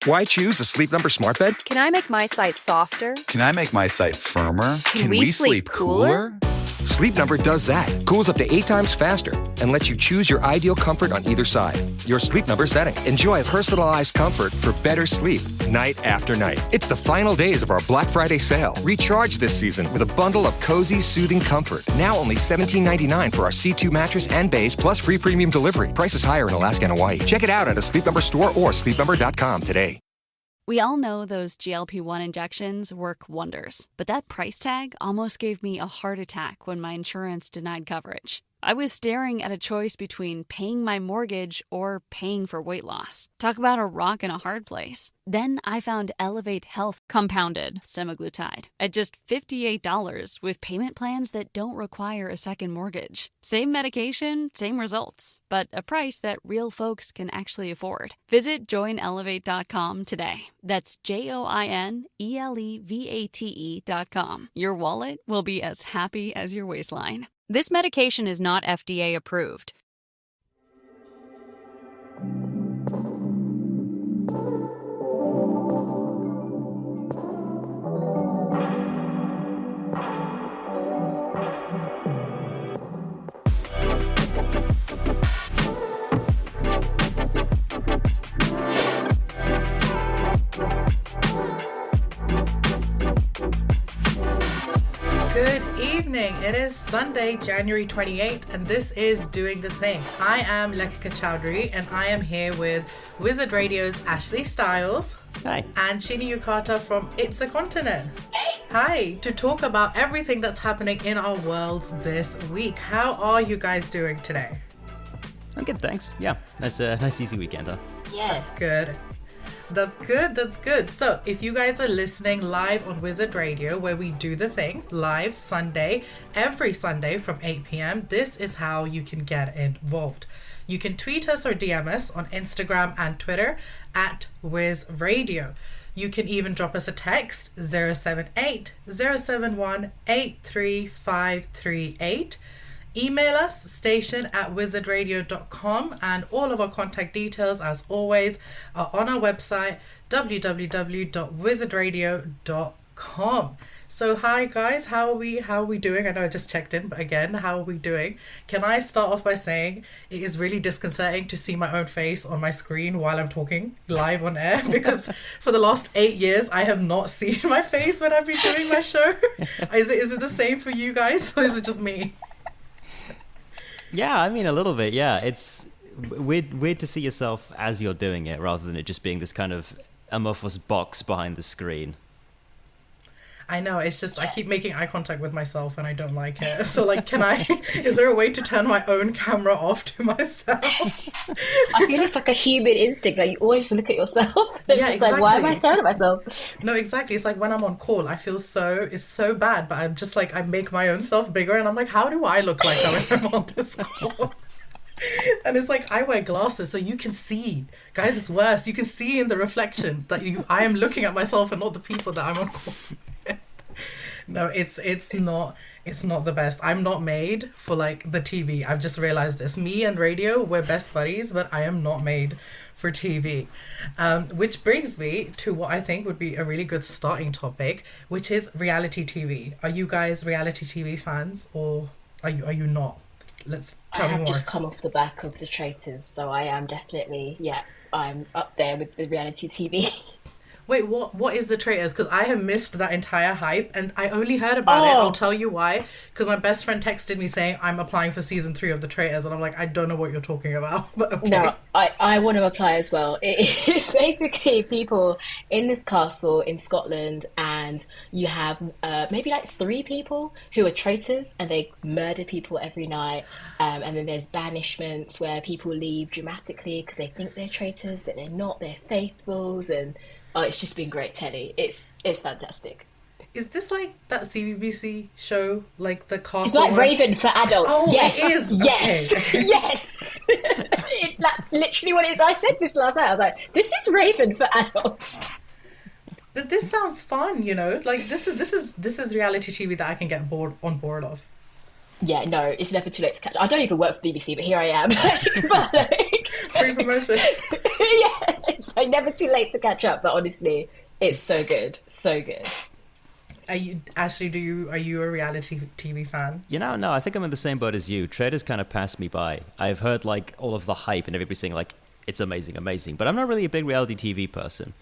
Why choose a Sleep Number smart bed? Can I make my site softer? Can I make my site firmer? Can we sleep cooler? Sleep Number does that. Cools up to 8 times faster and lets you choose your ideal comfort on either side. Your Sleep Number setting. Enjoy personalized comfort for better sleep night after night. It's the final days of our Black Friday sale. Recharge this season with a bundle of cozy, soothing comfort. Now only $17.99 for our C2 mattress and base, plus free premium delivery. Prices higher in Alaska and Hawaii. Check it out at a Sleep Number store or sleepnumber.com today. We all know those GLP-1 injections work wonders, but that price tag almost gave me a heart attack when my insurance denied coverage. I was staring at a choice between paying my mortgage or paying for weight loss. Talk about a rock and a hard place. Then I found Elevate Health compounded semaglutide at just $58 with payment plans that don't require a second mortgage. Same medication, same results, but a price that real folks can actually afford. Visit joinelevate.com today. That's JOINELEVATE.com. Your wallet will be as happy as your waistline. This medication is not FDA approved. Good evening. It is Sunday, January 28th, and this is Doing the Thing. I am Lekika Chowdhury, and I am here with Wizard Radio's Ashley Styles. Hi. And Shini Yukata from It's a Continent. Hey. Hi, to talk about everything that's happening in our worlds this week. How are you guys doing today? I'm good, thanks. Yeah, nice easy weekend, huh? Yeah. That's good. That's good. So if you guys are listening live on Wizard Radio, where we do the thing live Sunday, every Sunday from 8 p.m, this is how you can get involved. You can tweet us or DM us on Instagram and Twitter at Wiz Radio. You can even drop us a text 078 071 83538. Email us, station@wizardradio.com, and all of our contact details, as always, are on our website, www.wizardradio.com. So hi guys, how are we doing? I know I just checked in, but again, how are we doing? Can I start off by saying it is really disconcerting to see my own face on my screen while I'm talking live on air, because for the last 8 years I have not seen my face when I've been doing my show. Is it the same for you guys, or is it just me? Yeah, I mean, a little bit, yeah. It's weird to see yourself as you're doing it, rather than it just being this kind of amorphous box behind the screen. I know, it's just, I keep making eye contact with myself and I don't like it. So like, is there a way to turn my own camera off to myself? I feel it's like a human instinct, like you always look at yourself. Yeah, it's exactly. Like, why am I staring at myself? No, exactly. It's like when I'm on call, I feel it's so bad, but I'm just like, I make my own self bigger and I'm like, how do I look like when I'm on this call? And it's like, I wear glasses so you can see. Guys, it's worse. You can see in the reflection that I am looking at myself and not the people that I'm on call. No, it's not the best. I'm not made for like the TV. I've just realized this. Me and radio, we're best buddies, but I am not made for TV. Which brings me to what I think would be a really good starting topic, which is reality TV. Are you guys reality TV fans, or are you not? Let's tell me more. I have just come off the back of the Traitors, so I am definitely, I'm up there with the reality TV. Wait, what is the Traitors? Because I have missed that entire hype and I only heard about it. I'll tell you why. Because my best friend texted me saying I'm applying for season 3 of the Traitors, and I'm like, I don't know what you're talking about. But okay. No, I want to apply as well. It's basically people in this castle in Scotland, and you have maybe like 3 people who are traitors, and they murder people every night. And then there's banishments where people leave dramatically because they think they're traitors, but they're not. They're faithfuls, and it's just been great telly. It's fantastic. Is this like that CBBC show, like the castle? It's like Raven for adults. Oh, yes. It is. Yes. Okay. Yes. That's literally what it is. I said this last night. I was like, this is Raven for adults. But this sounds fun, you know? Like this is reality TV that I can get on board of. Yeah, no, it's never too late to catch. I don't even work for BBC, but here I am. free promotion. Yeah, it's like never too late to catch up. But honestly, it's so good, so good. Are you Ashley? Are you a reality TV fan? No, I think I'm in the same boat as you. Traitors kind of passed me by. I've heard like all of the hype and everybody saying like it's amazing, but I'm not really a big reality TV person.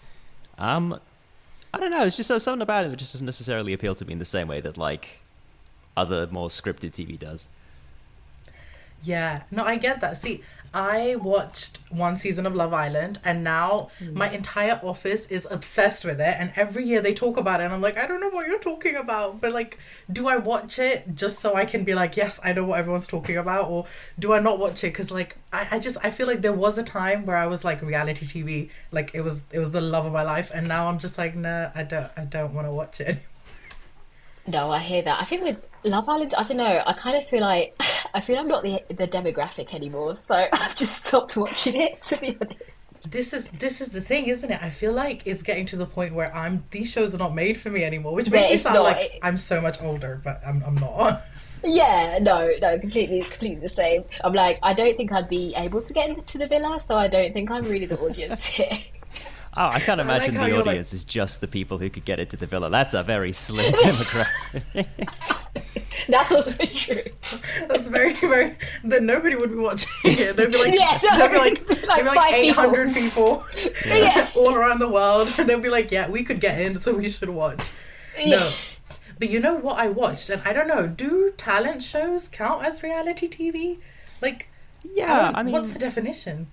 I don't know. It's just something about it that just doesn't necessarily appeal to me in the same way that like other more scripted TV does. Yeah, no, I get that. See, I watched one season of Love Island and now my entire office is obsessed with it, and every year they talk about it and I'm like, I don't know what you're talking about, but like, do I watch it just so I can be like, yes, I know what everyone's talking about, or do I not watch it? Because like I feel like there was a time where I was like, reality TV, like it was the love of my life, and now I'm just like, nah, I don't want to watch it anymore. No, I hear that. I think with Love Island, I don't know, I kind of feel like I'm not the demographic anymore, so I've just stopped watching it, to be honest. This is the thing, isn't it? I feel like it's getting to the point where these shows are not made for me anymore, which makes me sound like I'm so much older, but I'm not. Yeah, no, completely the same. I'm like, I don't think I'd be able to get into the villa, so I don't think I'm really the audience here. Oh, I can't imagine the audience is just the people who could get into the villa. That's a very slim demographic. That's also true. That's very, very... That nobody would be watching it. They'd be like, like 800 people all around the world. And they'll be like, yeah, we could get in, so we should watch. No. But you know what I watched? And I don't know, do talent shows count as reality TV? Like, yeah, I mean... What's the definition?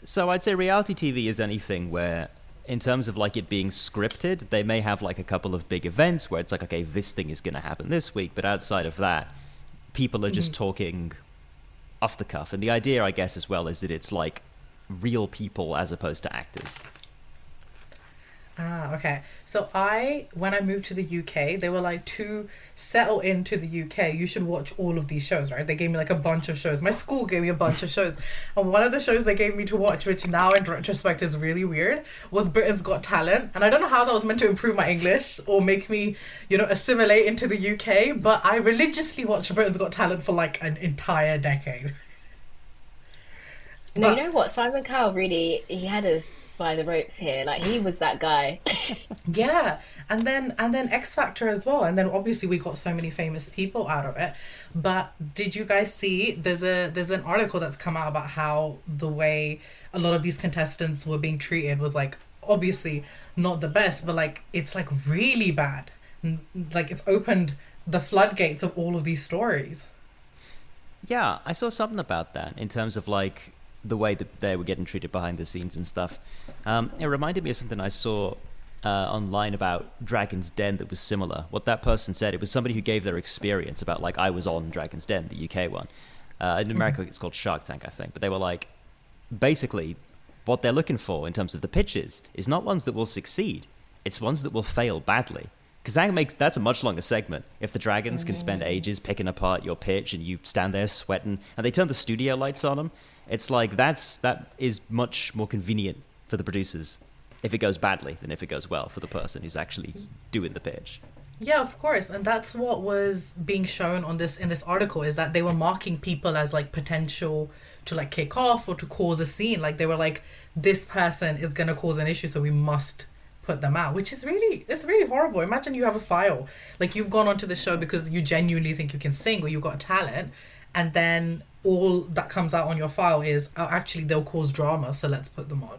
So I'd say reality TV is anything where, in terms of like it being scripted, they may have like a couple of big events where it's like, okay, this thing is going to happen this week. But outside of that, people are just talking off the cuff. And the idea, I guess, as well, is that it's like real people as opposed to actors. Ah, okay. So when I moved to the UK, they were like, to settle into the UK, you should watch all of these shows, right? They gave me like a bunch of shows. My school gave me a bunch of shows. And one of the shows they gave me to watch, which now in retrospect is really weird, was Britain's Got Talent. And I don't know how that was meant to improve my English or make me, assimilate into the UK, but I religiously watched Britain's Got Talent for like an entire decade. No, you know what? Simon Cowell really, he had us by the ropes here. Like, he was that guy. Yeah. And then X Factor as well. And then obviously we got so many famous people out of it. But did you guys see, there's an article that's come out about how the way a lot of these contestants were being treated was like, obviously not the best, but like, it's like really bad. Like, it's opened the floodgates of all of these stories. Yeah, I saw something about that in terms of like, the way that they were getting treated behind the scenes and stuff. It reminded me of something I saw online about Dragon's Den that was similar. What that person said, it was somebody who gave their experience about, like, I was on Dragon's Den, the UK one. In America, it's called Shark Tank, I think. But they were like, basically, what they're looking for in terms of the pitches is not ones that will succeed. It's ones that will fail badly. Because that's a much longer segment. If the dragons can spend ages picking apart your pitch and you stand there sweating, and they turn the studio lights on them, it's like that is much more convenient for the producers if it goes badly than if it goes well for the person who's actually doing the pitch. Yeah, of course. And that's what was being shown in this article, is that they were marking people as like potential to like kick off or to cause a scene. Like they were like, this person is going to cause an issue, so we must put them out, which is it's really horrible. Imagine you have a file, like you've gone onto the show because you genuinely think you can sing or you've got a talent, and then all that comes out on your file is, oh, actually they'll cause drama, so let's put them on.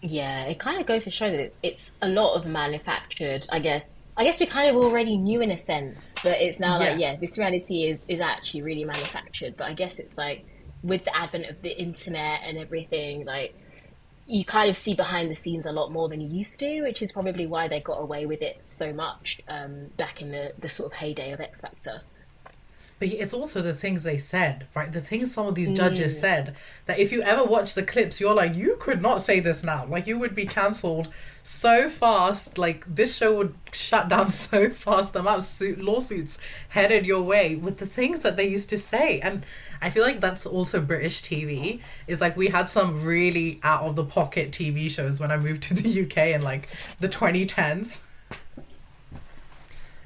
Yeah, it kind of goes to show that it's a lot of manufactured, I guess we kind of already knew in a sense, but it's now like, this reality is actually really manufactured. But I guess it's like, with the advent of the internet and everything, like, you kind of see behind the scenes a lot more than you used to, which is probably why they got away with it so much back in the sort of heyday of X Factor. But it's also the things they said, right? The things some of these judges said, that if you ever watch the clips, you're like, you could not say this now. Like, you would be cancelled so fast. Like, this show would shut down so fast. The amount of lawsuits headed your way with the things that they used to say. And I feel like that's also British TV. Is like, we had some really out of the pocket TV shows when I moved to the UK in like the 2010s.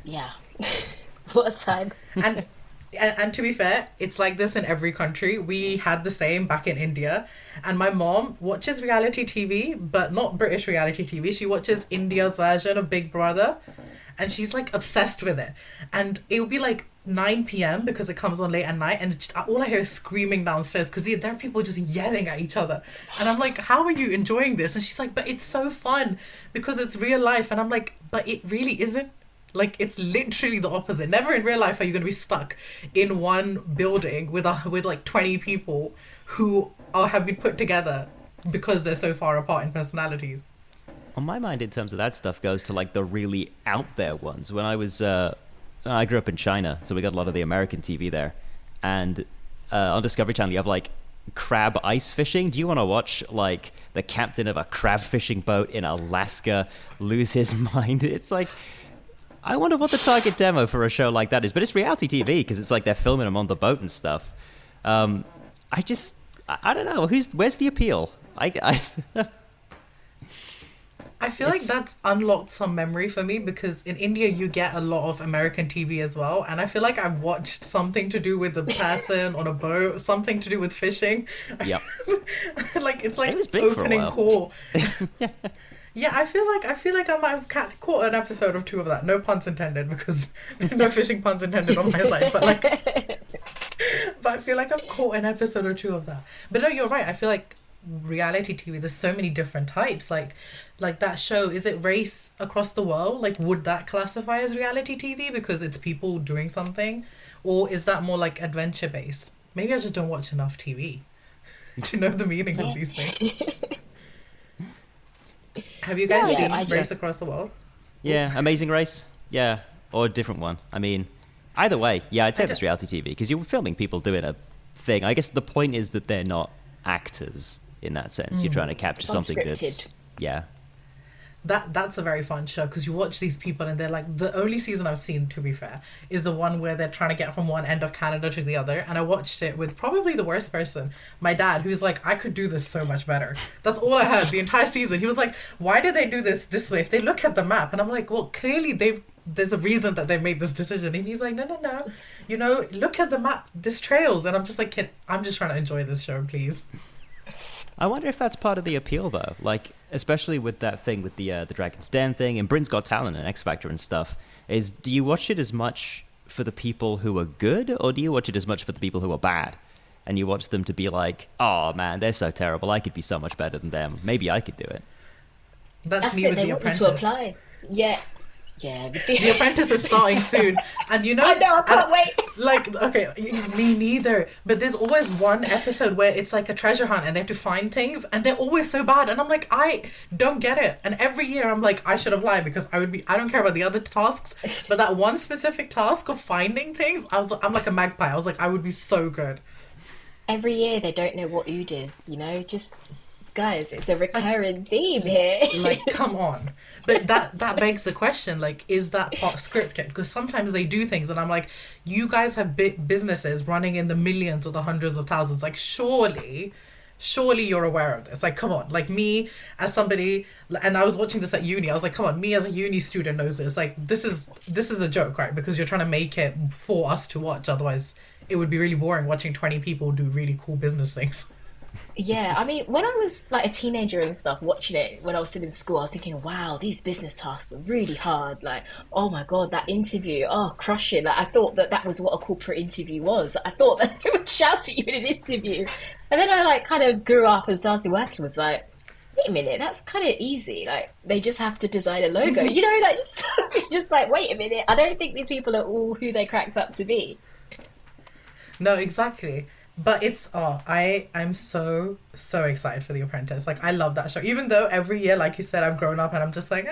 Yeah. What a time. And to be fair, it's like this in every country. We had the same back in India. And my mom watches reality TV, but not British reality TV. She watches India's version of Big Brother. And she's like obsessed with it. And it will be like 9 p.m. because it comes on late at night. And just, all I hear is screaming downstairs because there are people just yelling at each other. And I'm like, how are you enjoying this? And she's like, but it's so fun because it's real life. And I'm like, but it really isn't. Like, it's literally the opposite. Never in real life are you going to be stuck in one building with like 20 people who have been put together because they're so far apart in personalities. On my mind, in terms of that stuff, goes to like the really out there ones. When I grew up in China, so we got a lot of the American TV there. And on Discovery Channel, you have like crab ice fishing. Do you want to watch like the captain of a crab fishing boat in Alaska lose his mind? It's like, I wonder what the target demo for a show like that is. But it's reality TV because it's like they're filming them on the boat and stuff. I don't know. Where's the appeal? I feel like that's unlocked some memory for me because in India you get a lot of American TV as well. And I feel like I've watched something to do with the person on a boat, something to do with fishing. Yep. Like it's like it was big opening call. Yeah, I feel like I might have caught an episode or two of that. No puns intended, because no fishing puns intended on my side. But I feel like I've caught an episode or two of that. But no, you're right. I feel like reality TV, there's so many different types. Like that show, is it Race Across the World? Like, would that classify as reality TV because it's people doing something, or is that more like adventure based? Maybe I just don't watch enough TV to know the meanings of these things. Have you guys seen Race Across the World? Yeah, Amazing Race. Yeah, or a different one. I mean, either way, yeah, I'd say it's reality TV because you're filming people doing a thing. I guess the point is that they're not actors in that sense. You're trying to capture something that's That's a very fun show because you watch these people and they're like, the only season I've seen, to be fair, is the one where they're trying to get from one end of Canada to the other. And I watched it with probably the worst person, my dad, who's like, I could do this so much better. That's all I heard the entire season. He was like, why did they do this way? If they look at the map. And I'm like, well, clearly there's a reason that they've made this decision. And he's like, no. You know, look at the map. There's trails. And I'm just like, I'm just trying to enjoy this show, please. I wonder if that's part of the appeal, though. Like, especially with that thing with the Dragon's Den thing and Britain's Got Talent and X Factor and stuff, is do you watch it as much for the people who are good, or do you watch it as much for the people who are bad? And you watch them to be like, oh man, they're so terrible. I could be so much better than them. Maybe I could do it. That's me with The Apprentice. To apply. Yeah. Yeah, The Apprentice is starting soon, and you know, I know, I can't wait. Like, okay, me neither. But there's always one episode where it's like a treasure hunt, and they have to find things, and they're always so bad. And I'm like, I don't get it. And every year I'm like, I should apply because I don't care about the other tasks, but that one specific task of finding things, I'm like a magpie. I was like, I would be so good. Every year they don't know what oud is. You know, just. Guys, it's a recurring theme here. Like, come on. But that begs the question, like, is that part scripted? Because sometimes they do things and I'm like, you guys have businesses running in the millions or the hundreds of thousands. Like, surely you're aware of this. Like, come on. Like, me as somebody, and I was watching this at uni, I was like, come on, me as a uni student knows this. Like, this is a joke, right? Because you're trying to make it for us to watch. Otherwise, it would be really boring watching 20 people do really cool business things. Yeah, I mean, when I was like a teenager and stuff, watching it when I was still in school, I was thinking, wow, these business tasks were really hard. Like, oh my God, that interview, crushing. Like, I thought that was what a corporate interview was. I thought that they would shout at you in an interview. And then I like kind of grew up and started working, was like, wait a minute, that's kind of easy. Like, they just have to design a logo, you know, like just like, wait a minute, I don't think these people are all who they cracked up to be. No, exactly. But it's, I'm so excited for The Apprentice. Like, I love that show. Even though every year, like you said, I've grown up and I'm just like,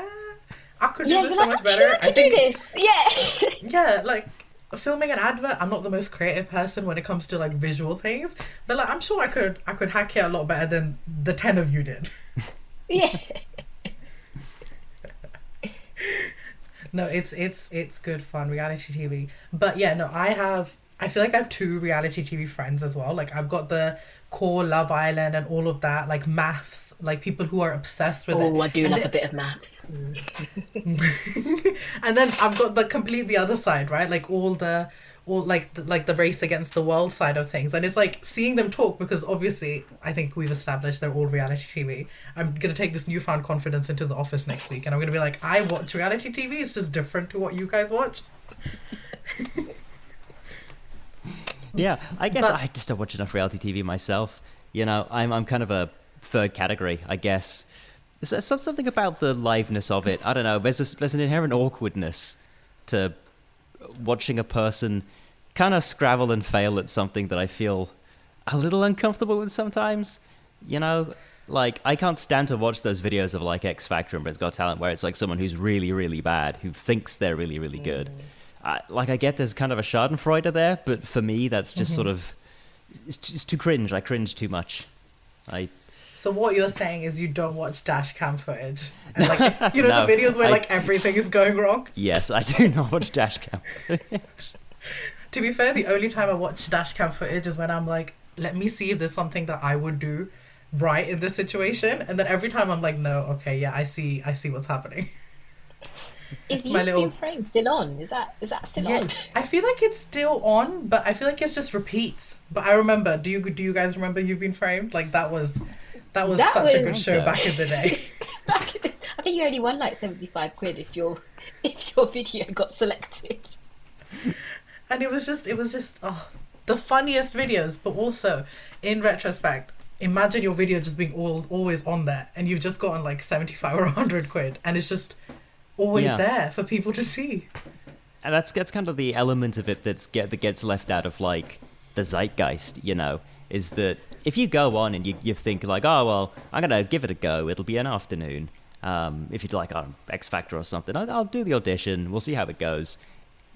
I could do this so much better. I think do this. Yeah. Yeah, like, filming an advert, I'm not the most creative person when it comes to, like, visual things. But, like, I'm sure I could hack it a lot better than the 10 of you did. Yeah. No, it's good fun, reality TV. But, yeah, no, I feel like I have 2 reality TV friends as well. Like, I've got the core Love Island and all of that, like Maths like people who are obsessed with it. Oh, I do And love they- a bit of maths. And then I've got the other side, right? Like the race against the world side of things. And it's like seeing them talk, because obviously I think we've established they're all reality TV. I'm going to take this newfound confidence into the office next week, and I'm going to be like, I watch reality TV. It's just different to what you guys watch. Yeah, I guess But- I just don't watch enough reality TV myself. You know, I'm kind of a third category, I guess. There's something about the liveness of it. I don't know. There's an inherent awkwardness to watching a person kind of scrabble and fail at something that I feel a little uncomfortable with sometimes. You know, like I can't stand to watch those videos of like X Factor and Britain's Got Talent where it's like someone who's really, really bad who thinks they're really, really good. I get there's kind of a Schadenfreude there, but for me that's just sort of it's too cringe. I cringe too much. So what you're saying is you don't watch dash cam footage, and like you know No, the videos where I- like everything is going wrong. Yes, I do not watch dashcam. To be fair, the only time I watch dash cam footage is when I'm like, let me see if there's something that I would do right in this situation, and then every time I'm like, no, okay, yeah, I see what's happening. Is my you little- being framed still on? Is that still Yeah, on? I feel like it's still on, but I feel like it's just repeats. But I remember. Do you guys remember You've Been Framed? Like that was That such a good was- show back in the day. I think you only won like 75 quid if your video got selected. And it was just the funniest videos. But also, in retrospect, imagine your video just being always on there, and you've just gotten like 75 or 100 quid, and it's just always Yeah. there for people to see. And that's kind of the element of it that gets left out of like the zeitgeist, you know, is that if you go on and you think like, oh well, I'm gonna give it a go, it'll be an afternoon. If you'd like X Factor or something, I'll do the audition. We'll see how it goes.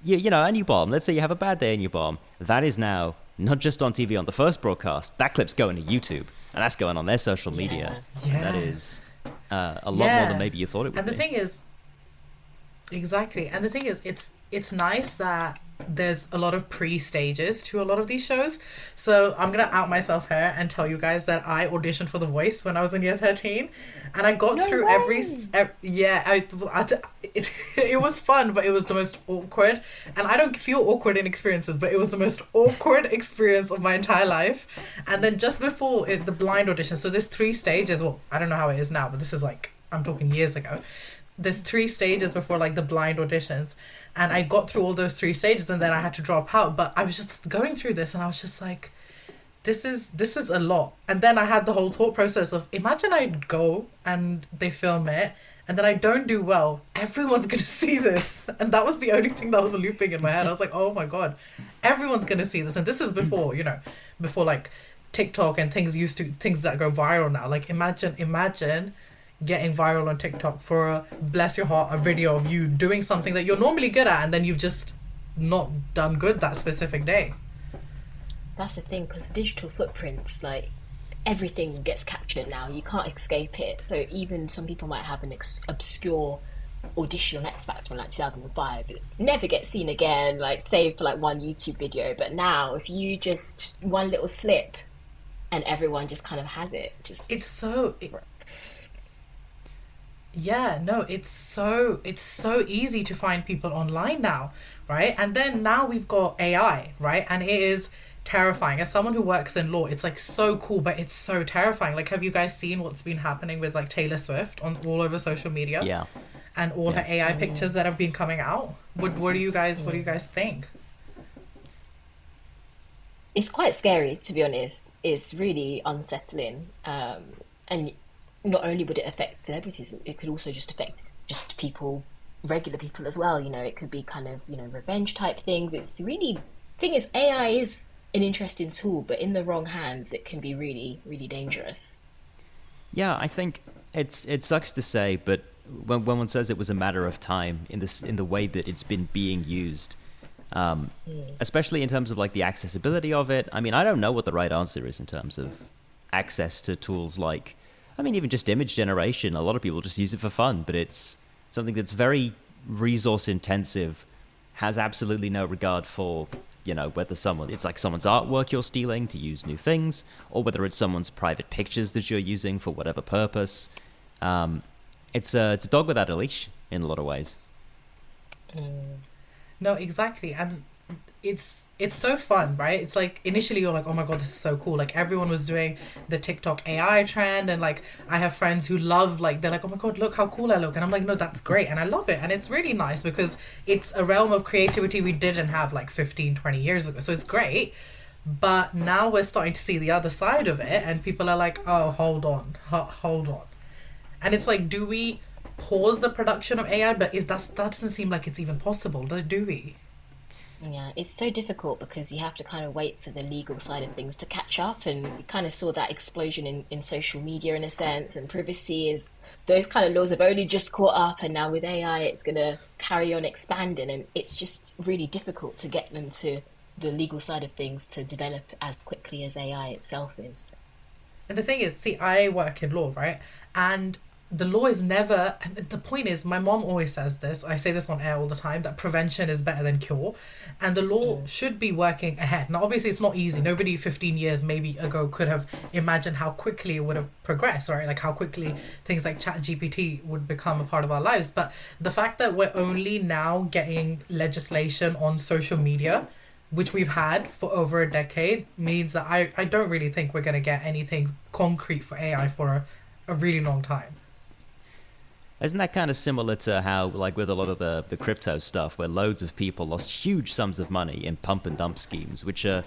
You know, and you bomb. Let's say you have a bad day and you bomb. That is now not just on TV on the first broadcast. That clip's going to YouTube, and that's going on their social media. Yeah. And that is a lot more than maybe you thought it would And the be. thing is, exactly. And the thing is, it's nice that there's a lot of pre-stages to a lot of these shows. So I'm gonna out myself here and tell you guys that I auditioned for The Voice when I was in year 13, and I got through it was fun, but it was the most awkward. And I don't feel awkward in experiences, but it was the most awkward experience of my entire life. And then just before the blind audition, so there's 3 stages. Well, I don't know how it is now, but this is like, I'm talking years ago. There's 3 stages before like the blind auditions, and I got through all those 3 stages, and then I had to drop out. But I was just going through this, and I was just like, this is a lot. And then I had the whole thought process of, imagine I go and they film it, and then I don't do well. Everyone's gonna see this, and that was the only thing that was looping in my head. I was like, oh my god, everyone's gonna see this. And this is before, you know, before like TikTok and things that go viral now. Like imagine getting viral on TikTok for a, bless your heart, a video of you doing something that you're normally good at, and then you've just not done good that specific day. That's the thing, because digital footprints, like everything gets captured now. You can't escape it. So even some people might have an obscure audition on X Factor in like 2005, it never gets seen again, like save for like one YouTube video. But now, if you just one little slip, and everyone just kind of has it, just It's so easy to find people online now, right? And then now we've got AI, right? And it is terrifying. As someone who works in law, it's like so cool, but it's so terrifying. Like, have you guys seen what's been happening with like Taylor Swift on all over social media? Yeah. And all her AI pictures that have been coming out. What do you guys think? it's quite scary, to be honest. It's really unsettling, and not only would it affect celebrities, it could also just affect just people, regular people as well. You know, it could be kind of, you know, revenge type things. It's really, thing is, AI is an interesting tool, but in the wrong hands, it can be really, really dangerous. Yeah, I think it sucks to say, but when one says it was a matter of time in the way that it's been being used, especially in terms of like the accessibility of it. I mean, I don't know what the right answer is in terms of access to tools like, I mean, even just image generation. A lot of people just use it for fun, but it's something that's very resource intensive, has absolutely no regard for You know, whether it's like someone's artwork you're stealing to use new things, or whether it's someone's private pictures that you're using for whatever purpose. It's a dog without a leash in a lot of ways. No, exactly. And it's so fun, right? It's like initially you're like, oh my god, this is so cool. Like everyone was doing the TikTok AI trend, and like I have friends who love, like they're like, oh my god, look how cool I look, and I'm like, no, that's great, and I love it, and it's really nice because it's a realm of creativity we didn't have like 15-20 years ago, so it's great. But now we're starting to see the other side of it, and people are like, oh, hold on. And it's like, do we pause the production of AI? But that doesn't seem like it's even possible, do we? Yeah, it's so difficult because you have to kind of wait for the legal side of things to catch up, and you kind of saw that explosion in social media in a sense, and privacy is, those kind of laws have only just caught up, and now with AI it's going to carry on expanding, and it's just really difficult to get them to the legal side of things to develop as quickly as AI itself is. And the thing is, see, I work in law, right? And the law is never, and the point is, my mom always says this, I say this on air all the time, that prevention is better than cure. And the law should be working ahead. Now, obviously, it's not easy. Nobody 15 years maybe ago could have imagined how quickly it would have progressed, right? Like how quickly things like ChatGPT would become a part of our lives. But the fact that we're only now getting legislation on social media, which we've had for over a decade, means that I don't really think we're going to get anything concrete for AI for a really long time. Isn't that kind of similar to how, like with a lot of the crypto stuff, where loads of people lost huge sums of money in pump and dump schemes, which are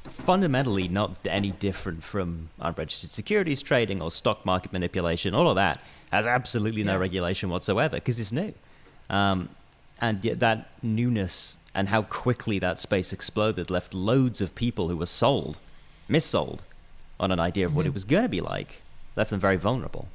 fundamentally not any different from unregistered securities trading or stock market manipulation? All of that has absolutely no regulation whatsoever because it's new. And yet that newness and how quickly that space exploded left loads of people who were missold on an idea of what it was going to be like, left them very vulnerable.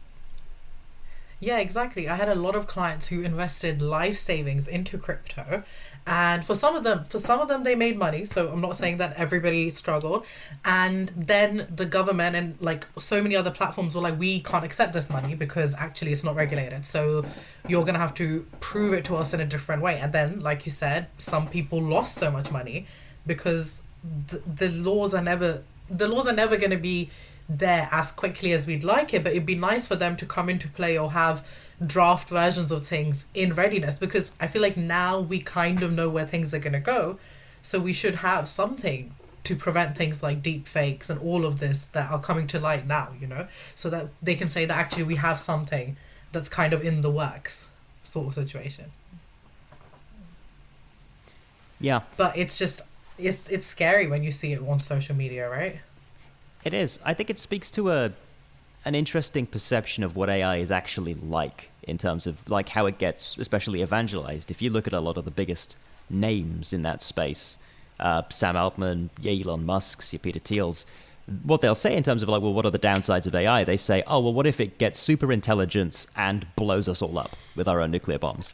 Yeah, exactly. I had a lot of clients who invested life savings into crypto, and for some of them they made money, so I'm not saying that everybody struggled. And then the government and like so many other platforms were like, we can't accept this money because actually it's not regulated, so you're gonna have to prove it to us in a different way. And then, like you said, some people lost so much money because the laws are never going to be there as quickly as we'd like it, but it'd be nice for them to come into play or have draft versions of things in readiness, because I feel like now we kind of know where things are going to go, so we should have something to prevent things like deep fakes and all of this that are coming to light now, you know, so that they can say that actually we have something that's kind of in the works sort of situation. Yeah, but it's just it's scary when you see it on social media, right? It is. I think it speaks to an interesting perception of what AI is actually like in terms of like how it gets especially evangelized. If you look at a lot of the biggest names in that space, Sam Altman, Elon Musk's, your Peter Thiel's, what they'll say in terms of like, well, what are the downsides of AI? They say, oh, well, what if it gets super intelligence and blows us all up with our own nuclear bombs?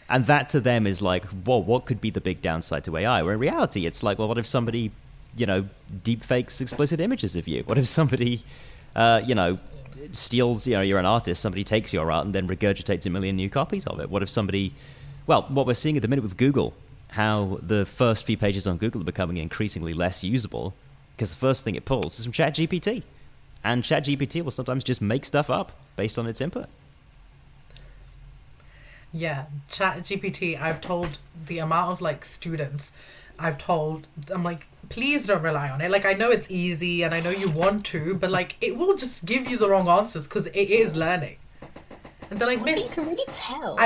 And that to them is like, whoa, what could be the big downside to AI? Where in reality, it's like, well, what if somebody, you know, deep fakes explicit images of you? What if somebody, steals, you're an artist, somebody takes your art and then regurgitates a million new copies of it? What if somebody, well, what we're seeing at the minute with Google, how the first few pages on Google are becoming increasingly less usable because the first thing it pulls is from ChatGPT. And ChatGPT will sometimes just make stuff up based on its input. Yeah, ChatGPT, I've told the amount of like students I'm like, please don't rely on it. Like, I know it's easy and I know you want to, but like, it will just give you the wrong answers because it is learning. And they're like, Miss, you can really tell.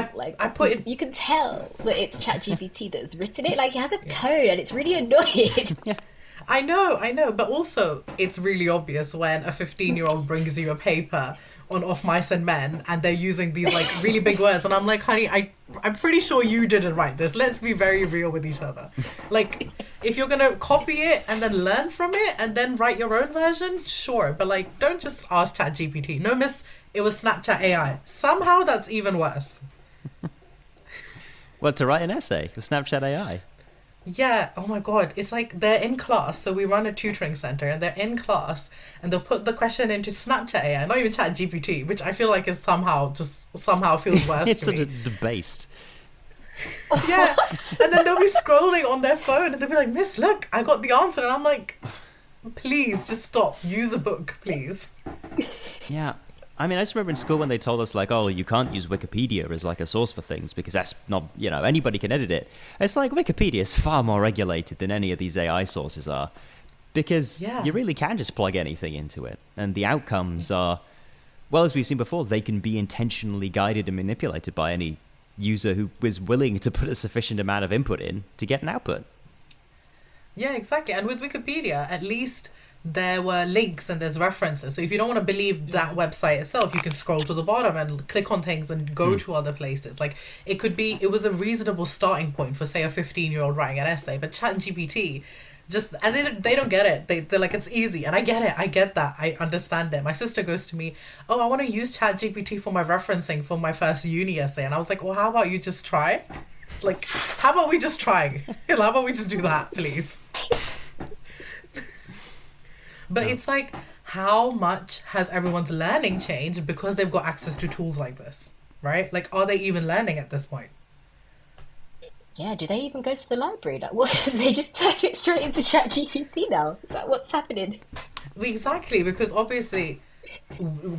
You can tell that it's ChatGPT that's written it. Like, it has a tone and it's really annoying. Yeah. I know, but also it's really obvious when a 15-year-old brings you a paper on Of Mice and Men and they're using these like really big words, and I'm like, honey, I'm pretty sure you didn't write this. Let's be very real with each other. Like, if you're gonna copy it and then learn from it and then write your own version, sure, but like, don't just ask ChatGPT. No, miss, it was Snapchat AI. Somehow that's even worse. Well, to write an essay with Snapchat AI. Yeah, oh my god, it's like they're in class, so we run a tutoring center and they're in class and they'll put the question into Snapchat AI, not even ChatGPT, which I feel like is somehow feels worse it's to me. It's sort of debased. Yeah. And then they'll be scrolling on their phone and they'll be like, Miss, look, I got the answer. And I'm like, please just stop. Use a book, please. Yeah. I mean, I just remember in school when they told us, like, oh, you can't use Wikipedia as, like, a source for things because that's not, anybody can edit it. It's like Wikipedia is far more regulated than any of these AI sources are because you really can just plug anything into it. And the outcomes are, well, as we've seen before, they can be intentionally guided and manipulated by any user who is willing to put a sufficient amount of input in to get an output. Yeah, exactly. And with Wikipedia, at least there were links and there's references. So if you don't want to believe that website itself, you can scroll to the bottom and click on things and go to other places. Like it was a reasonable starting point for, say, a 15-year-old writing an essay. But ChatGPT and they don't get it. They're like, it's easy. And I get it. I get that. I understand it. My sister goes to me, oh, I want to use ChatGPT for my referencing for my first uni essay. And I was like, well, how about you just try? Like, how about we just try? How about we just do that, please? But it's like, how much has everyone's learning changed because they've got access to tools like this, right? Like, are they even learning at this point? Yeah, do they even go to the library? Like, what? They just type it straight into ChatGPT now? Is that what's happening? Exactly, because obviously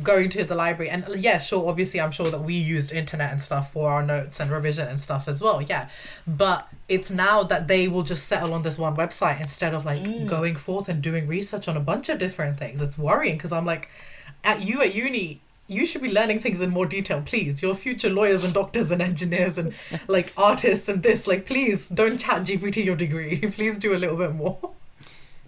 going to the library, and yeah, sure, obviously I'm sure that we used internet and stuff for our notes and revision and stuff as well, yeah. But it's now that they will just settle on this one website instead of like going forth and doing research on a bunch of different things. It's worrying because I'm like, at uni, you should be learning things in more detail, please. You're future lawyers and doctors and engineers and like artists and this, like, please don't ChatGPT your degree. Please do a little bit more.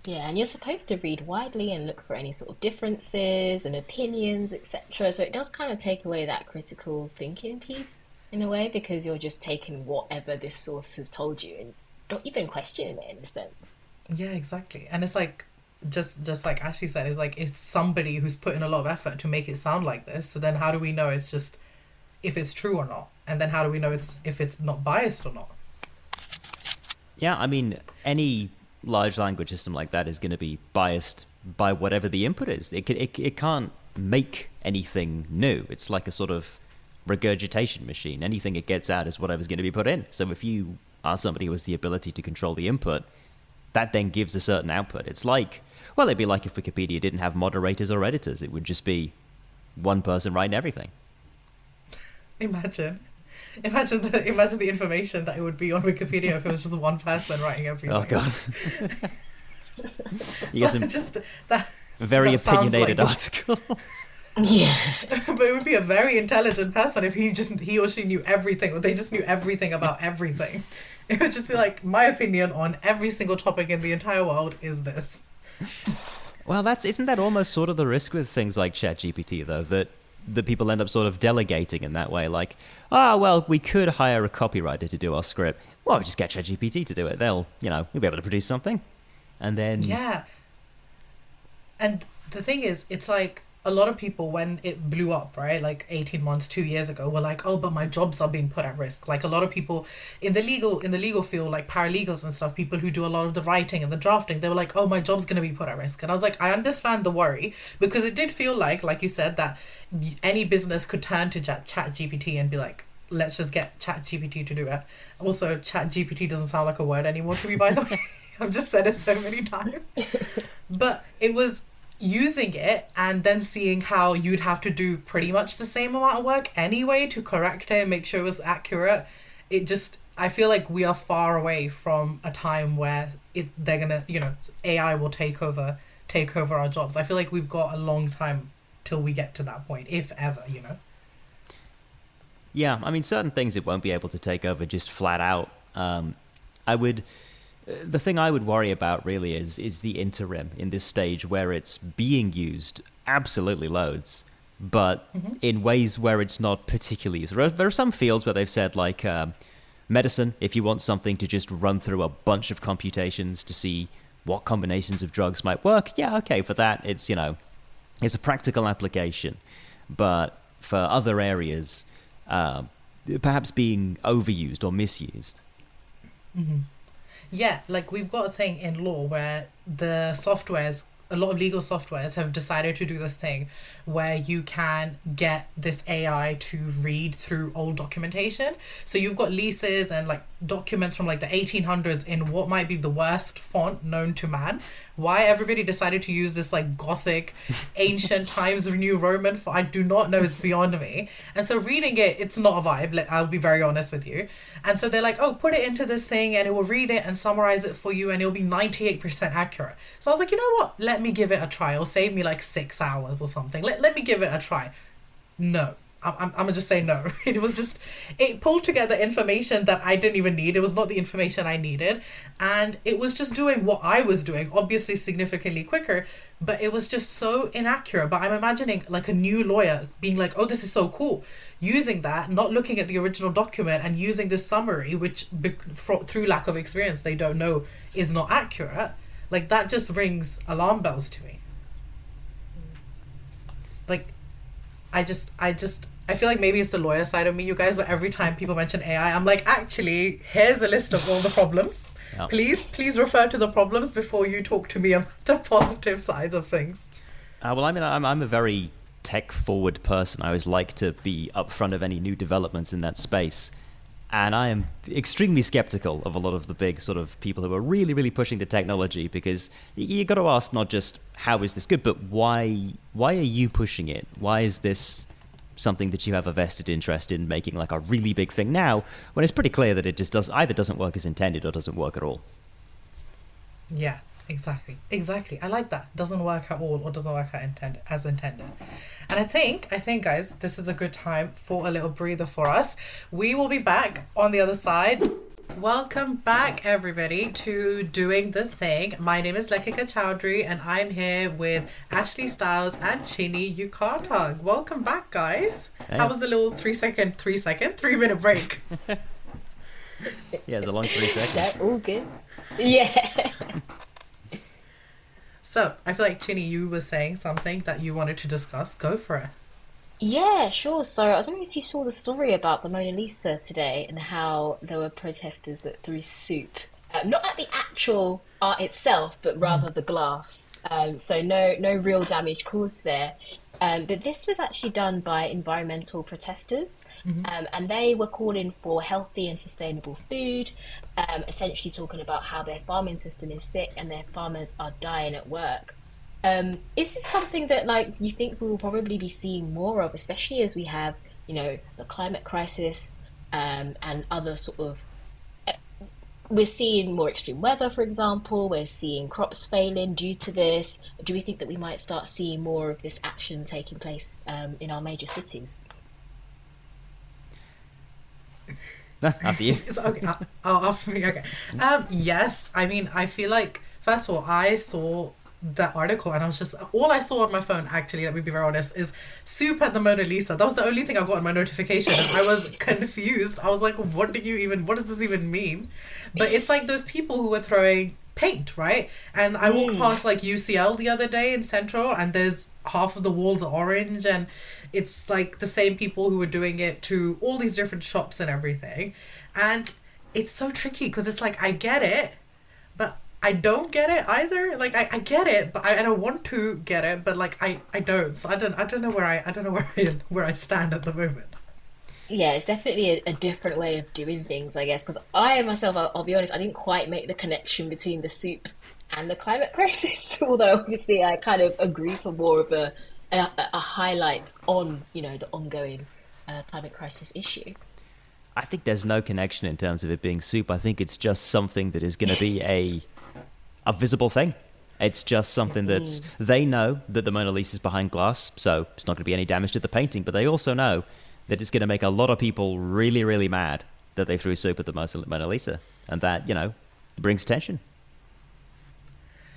Yeah, and you're supposed to read widely and look for any sort of differences and opinions, etc. So it does kind of take away that critical thinking piece in a way, because you're just taking whatever this source has told you and not even questioning it in a sense. Yeah, exactly. And it's like, just like Ashley said, it's like, it's somebody who's put in a lot of effort to make it sound like this. So then how do we know it's just, if it's true or not? And then how do we know if it's not biased or not? Yeah, I mean, any large language system like that is going to be biased by whatever the input is. It can't make anything new. It's like a sort of regurgitation machine. Anything it gets out is whatever's going to be put in. So if you are somebody who has the ability to control the input, that then gives a certain output. It's like, well, it'd be like if Wikipedia didn't have moderators or editors. It would just be one person writing everything. Imagine the information that it would be on Wikipedia if it was just one person writing everything. Oh God! You get some just that very that sounds opinionated like articles. Yeah. But it would be a very intelligent person if he or she knew everything, or they just knew everything about everything. It would just be like, my opinion on every single topic in the entire world is this. Well, isn't that almost sort of the risk with things like ChatGPT, though, that people end up sort of delegating in that way, like, well, we could hire a copywriter to do our script. Well, just get ChatGPT to do it. We'll be able to produce something. And then... Yeah. And the thing is, it's like, a lot of people, when it blew up, right, like 18 months, 2 years ago, were like, oh, but my jobs are being put at risk. Like, a lot of people in the legal field, like paralegals and stuff, people who do a lot of the writing and the drafting, they were like, oh, my job's going to be put at risk. And I was like, I understand the worry, because it did feel like you said, that any business could turn to ChatGPT and be like, let's just get ChatGPT to do it. Also, ChatGPT doesn't sound like a word anymore to me, by the way. I've just said it so many times. But it was using it and then seeing how you'd have to do pretty much the same amount of work anyway to correct it and make sure it was accurate. I feel like we are far away from a time where they're gonna, AI will take over our jobs. I feel like we've got a long time till we get to that point, if ever, Yeah, I mean, certain things it won't be able to take over just flat out. The thing I would worry about really is the interim in this stage where it's being used absolutely loads, but in ways where it's not particularly used. There are some fields where they've said, like medicine, if you want something to just run through a bunch of computations to see what combinations of drugs might work, yeah, okay, for that, it's a practical application. But for other areas, perhaps being overused or misused. Mm-hmm. Yeah, like we've got a thing in law where the softwares a lot of legal softwares have decided to do this thing where you can get this AI to read through old documentation. So you've got leases and like documents from like the 1800s in what might be the worst font known to man. Why everybody decided to use this like Gothic, ancient times New Roman font, I do not know. It's beyond me. And so reading it, it's not a vibe. I'll be very honest with you. And so they're like, oh, put it into this thing and it will read it and summarize it for you and it'll be 98% accurate. So I was like, you know what? Let me give it a try. It'll save me like 6 hours or something. Let me give it a try. No. I'm gonna just say no. It pulled together information that I didn't even need. It was not the information I needed. And it was just doing what I was doing, obviously significantly quicker, but it was just so inaccurate. But I'm imagining like a new lawyer being like, oh, this is so cool. Using that, not looking at the original document and using this summary, which through lack of experience, they don't know is not accurate. Like that just rings alarm bells to me. Like, I feel like maybe it's the lawyer side of me, you guys, but every time people mention AI, I'm like, actually, here's a list of all the problems. Yep. Please refer to the problems before you talk to me about the positive sides of things. Well, I mean, I'm a very tech-forward person. I always like to be upfront of any new developments in that space. And I am extremely skeptical of a lot of the big sort of people who are really, really pushing the technology, because you got to ask not just how is this good, but why are you pushing it? Why is this something that you have a vested interest in making like a really big thing now, when it's pretty clear that it just either doesn't work as intended or doesn't work at all? Yeah, exactly. I like that. Doesn't work at all or doesn't work as intended. And I think guys, this is a good time for a little breather for us. We will be back on the other side. Welcome back, everybody, to Doing the Thing. My name is Lekika Chowdhury, and I'm here with Ashley Styles and Chini Yukatag. Welcome back, guys. Hey. How was the little 3-minute break? Yeah, it's a long 3 seconds. They're all good. Yeah. So, I feel like, Chini, you were saying something that you wanted to discuss. Go for it. Yeah, sure. So I don't know if you saw the story about the Mona Lisa today and how there were protesters that threw soup, not at the actual art itself, but rather the glass. So no real damage caused there. But this was actually done by environmental protesters, and they were calling for healthy and sustainable food, essentially talking about how their farming system is sick and their farmers are dying at work. Is this something that like you think we will probably be seeing more of, especially as we have, the climate crisis and other sort of, we're seeing more extreme weather, for example, we're seeing crops failing due to this. Do we think that we might start seeing more of this action taking place in our major cities? After you. Okay. After me. Okay. Yes. I mean, I feel like, first of all, I saw that article and I was just, all I saw on my phone, actually, let me be very honest, is soup and the Mona Lisa. That was the only thing I got on my notification, and I was confused. I was like, what does this even mean? But it's like those people who were throwing paint, right? And I walked past like UCL the other day in Central, and there's half of the walls are orange, and it's like the same people who were doing it to all these different shops and everything. And it's so tricky because it's like, I get it, but I don't get it either. Like I get it, but I don't want to get it, but like I don't. So I don't know where I stand at the moment. Yeah, it's definitely a different way of doing things, I guess. Because I myself, I'll be honest, I didn't quite make the connection between the soup and the climate crisis. Although obviously I kind of agree for more of a highlight on the ongoing climate crisis issue. I think there's no connection in terms of it being soup. I think it's just something that is going to be a visible thing. It's just something that's, they know that the Mona Lisa is behind glass, so it's not going to be any damage to the painting, but they also know that it's going to make a lot of people really, really mad that they threw soup at the Mona Lisa, and that, brings attention.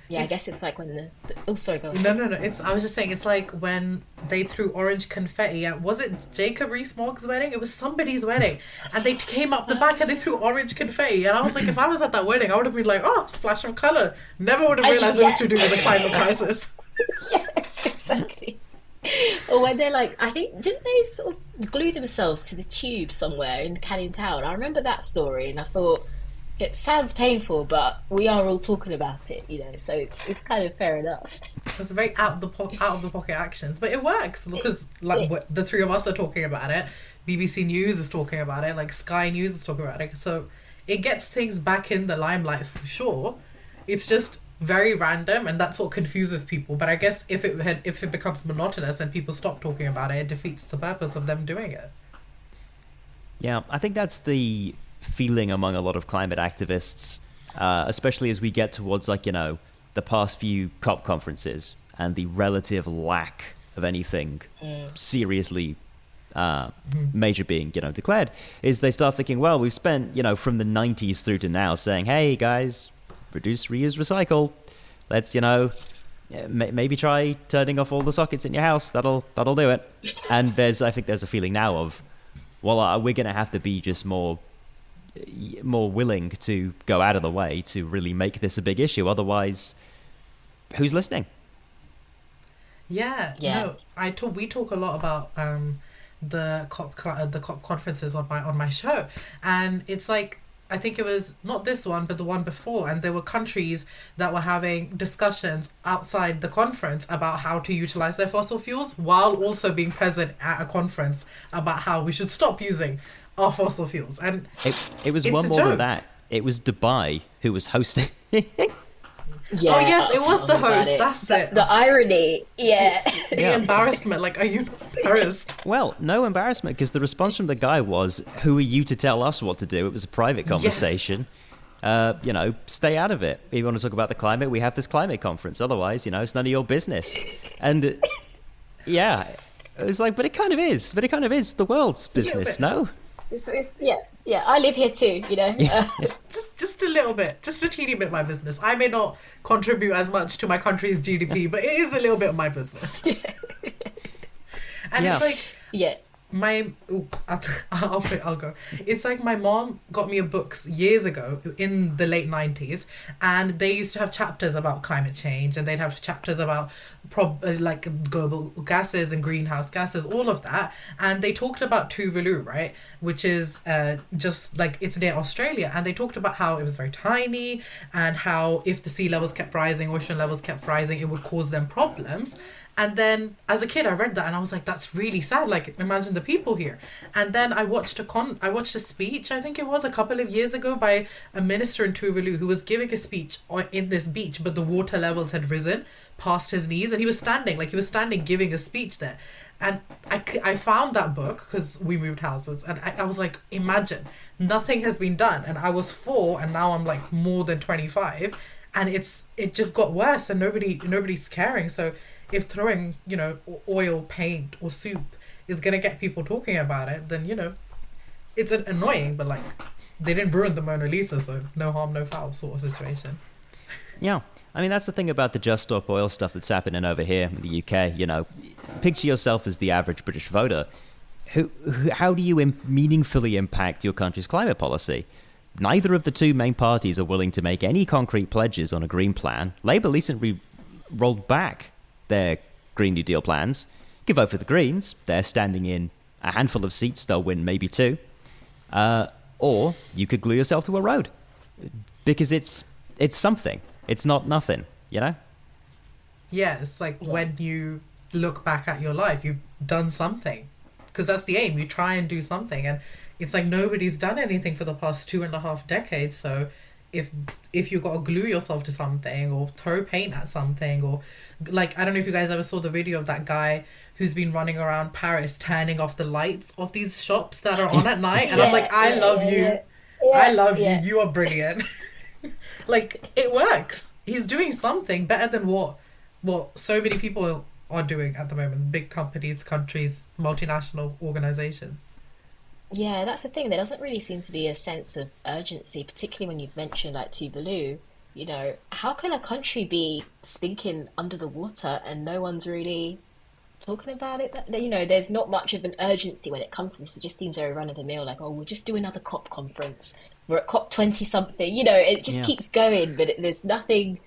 Yeah, I guess it's like when oh, sorry, go on. No. I was just saying, it's like when they threw orange confetti at, was it Jacob Rees-Mogg's wedding? It was somebody's wedding. And they came up the back and they threw orange confetti. And I was like, if I was at that wedding, I would have been like, oh, splash of colour. Never would have realised it was to do with the climate crisis. Yes, exactly. Or when they're like, I think, didn't they sort of glue themselves to the tube somewhere in Canning Town? I remember that story and I thought, It sounds painful, but we are all talking about it, so it's kind of fair enough. It's very out of the pocket actions, but it works because the three of us are talking about it. BBC News is talking about it, like Sky News is talking about it. So it gets things back in the limelight for sure. It's just very random, and that's what confuses people. But I guess if it becomes monotonous and people stop talking about it, it defeats the purpose of them doing it. Yeah, I think that's the feeling among a lot of climate activists, especially as we get towards the past few COP conferences and the relative lack of anything seriously major being declared, is they start thinking, well, we've spent from the 90s through to now saying, hey guys, reduce, reuse, recycle. Let's maybe try turning off all the sockets in your house. That'll do it. And I think there's a feeling now of, well, we're going to have to be just more willing to go out of the way to really make this a big issue. Otherwise, who's listening? Yeah. No, we talk a lot about the COP conferences on my show, and it's like, I think it was not this one, but the one before, and there were countries that were having discussions outside the conference about how to utilize their fossil fuels while also being present at a conference about how we should stop using our fossil fuels. And it was one more than that. It was Dubai who was hosting. Yeah, oh yes, it was the host. That's it. The irony, The embarrassment. Like, are you not embarrassed? Well, no embarrassment, because the response from the guy was, "Who are you to tell us what to do?" It was a private conversation. Yes. Stay out of it. If you want to talk about the climate, we have this climate conference. Otherwise, it's none of your business. And it's like, but it kind of is. But it kind of is the world's business. No. Yeah, I live here too, Just a little bit, just a teeny bit of my business. I may not contribute as much to my country's GDP, but it is a little bit of my business. And it's like, I'll go. It's like my mom got me a book years ago in the late 90s, and they used to have chapters about climate change, and they'd have chapters about global gases and greenhouse gases, all of that. And they talked about Tuvalu, right, which is just like, it's near Australia, and they talked about how it was very tiny, and how if the sea levels kept rising, ocean levels kept rising, it would cause them problems. And then as a kid, I read that and I was like, that's really sad. Like, imagine the people here. And then I watched a speech, I think it was a couple of years ago, by a minister in Tuvalu who was giving a speech in this beach, but the water levels had risen past his knees, and he was standing giving a speech there. And I found that book because we moved houses, and I was like, imagine, nothing has been done. And I was 4 and now I'm like more than 25, and it just got worse, and nobody's caring. So if throwing, oil, paint or soup is going to get people talking about it, then, it's annoying, but like, they didn't ruin the Mona Lisa, so no harm, no foul sort of situation. Yeah. I mean, that's the thing about the Just Stop Oil stuff that's happening over here in the UK. Picture yourself as the average British voter. How do you meaningfully impact your country's climate policy? Neither of the two main parties are willing to make any concrete pledges on a green plan. Labour recently rolled back their Green New Deal plans. You can vote for the Greens. They're standing in a handful of seats. They'll win maybe 2. Or you could glue yourself to a road, because it's something. It's not nothing, Yeah, it's like when you look back at your life, you've done something, because that's the aim. You try and do something, and it's like nobody's done anything for the past 2.5 decades. So if you got to glue yourself to something or throw paint at something, or like, I don't know if you guys ever saw the video of that guy who's been running around Paris turning off the lights of these shops that are on at night, and I'm like, I love you. I love you. You are brilliant. Like, it works. He's doing something better than what so many people are doing at the moment. Big companies, countries, multinational organizations. Yeah, that's the thing. There doesn't really seem to be a sense of urgency, particularly when you've mentioned like Tuvalu. How can a country be stinking under the water and no one's really talking about it? There's not much of an urgency when it comes to this. It just seems very run of the mill, like, oh, we'll just do another COP conference. We're at COP 20 something. It just keeps going, but there's nothing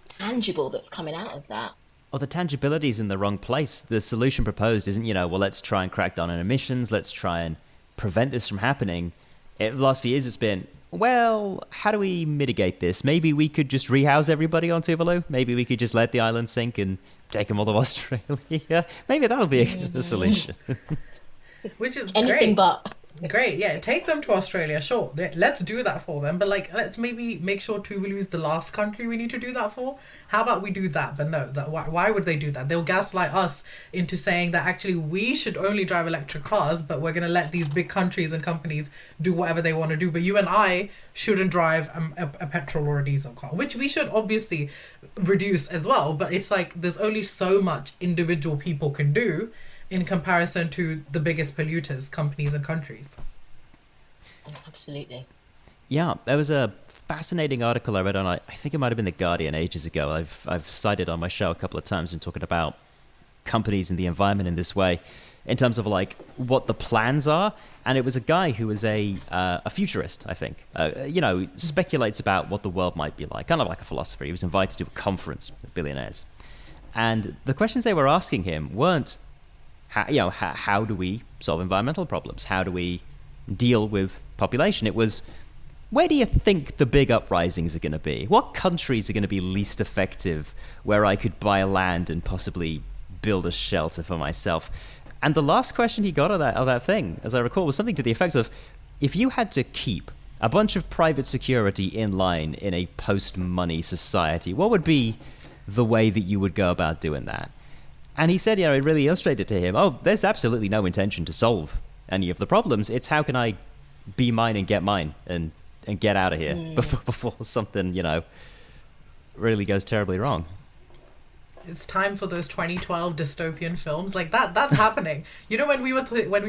tangible that's coming out of that. Well, the tangibility is in the wrong place. The solution proposed isn't, well, let's try and crack down on emissions. Let's try and prevent this from happening. The last few years, it's been, well, how do we mitigate this? Maybe we could just rehouse everybody on Tuvalu. Maybe we could just let the island sink and take them all to Australia. Maybe that'll be a solution. Which is Anything great. but. Great, yeah. Take them to Australia, sure. Let's do that for them. But like, let's maybe make sure Tuvalu is the last country we need to do that for. How about we do that? But no, why would they do that? They'll gaslight us into saying that actually we should only drive electric cars, but we're going to let these big countries and companies do whatever they want to do. But you and I shouldn't drive a petrol or a diesel car, which we should obviously reduce as well. But it's like there's only so much individual people can do in comparison to the biggest polluters, companies and countries. Absolutely. Yeah, there was a fascinating article I read on, I think it might have been The Guardian ages ago. I've cited on my show a couple of times in talking about companies and the environment in this way, in terms of like what the plans are. And it was a guy who was a futurist, I think, speculates about what the world might be like, kind of like a philosopher. He was invited to a conference of billionaires. And the questions they were asking him weren't, how do we solve environmental problems? How do we deal with population? It was, where do you think the big uprisings are going to be? What countries are going to be least effective where I could buy land and possibly build a shelter for myself? And the last question he got of that thing, as I recall, was something to the effect of, if you had to keep a bunch of private security in line in a post-money society, what would be the way that you would go about doing that? And he said, it really illustrated to him, there's absolutely no intention to solve any of the problems. It's how can I be mine and get mine and get out of here before something, really goes terribly wrong. It's time for those 2012 dystopian films. Like that's happening. When we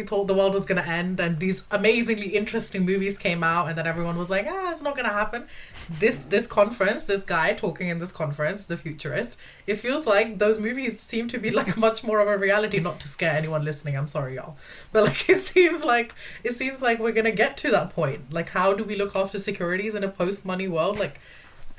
thought the world was going to end and these amazingly interesting movies came out and then everyone was like, it's not going to happen. This conference, this guy talking in this conference, the futurist, it feels like those movies seem to be like much more of a reality, not to scare anyone listening. I'm sorry, y'all. But like, it seems like we're going to get to that point. Like, how do we look after securities in a post-money world? Like,